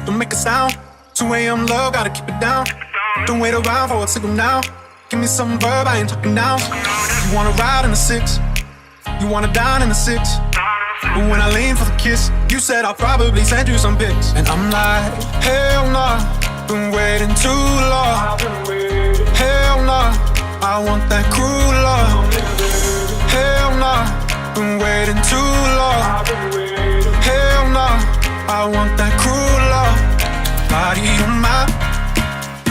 don't make a sound. 2 a.m. love, gotta keep it down. Don't wait around for a signal now. Give me some verb, I ain't talking now. You wanna ride in the 6, you wanna dine in the 6. But when I lean for the kiss, you said I'll probably send you some pics. And I'm like, hell nah, been waiting too long. Hell nah, I want that cruel love. Hell nah, been waiting too long. Hell nah, I want that cruel love. Body on my,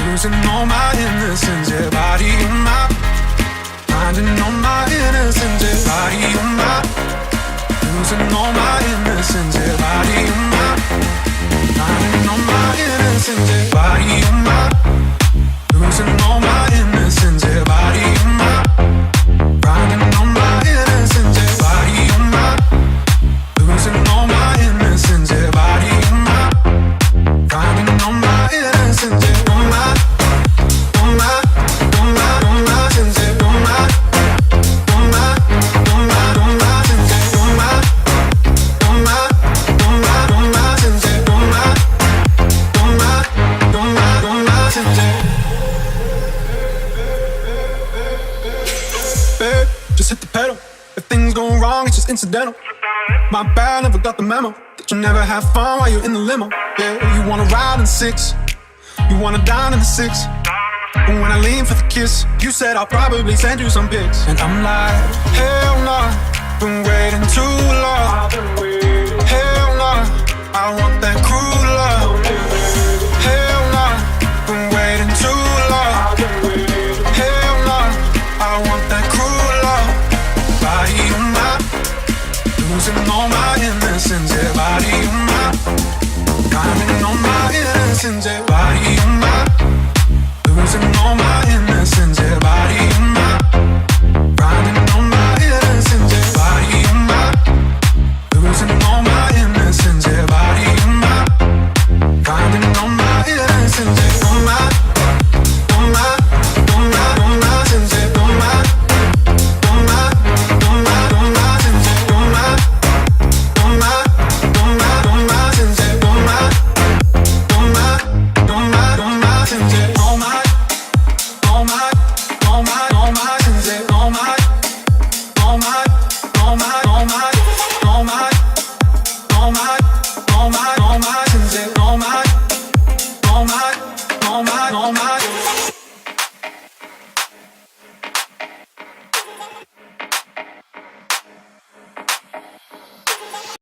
losing all my innocence. Yeah, body on my, finding all my innocence. Yeah, body on my, losing all my innocence. Yeah, body on my, finding all my innocence. Yeah, body on my, losing all my innocence. Yeah, body on my, finding all my innocence. Yeah, body on my, losing all my innocence. Yeah, body on my, finding all my innocence. Yeah, on my, on my, on my, on my sins. Yeah, on my, on my, on my, on my sins. Yeah, on my, on my, on my, on my sins. Yeah, on my, on my, on my, on my sins. Yeah. Babe, just hit the pedal. If things go wrong, it's just incidental. My bad, never got the memo that you never have fun while you're in the limo. Yeah, you wanna ride in 6, you wanna dine in the 6. But when I lean for the kiss, you said I'll probably send you some pics. And I'm like, hell nah, been waiting too long. Hell nah, I want that cruel love. Hell nah, been waiting too long. Hell nah, I want that cruel love. Body on my, losing all my innocence. Yeah, body on my, finding all my innocence. Yeah, body on my,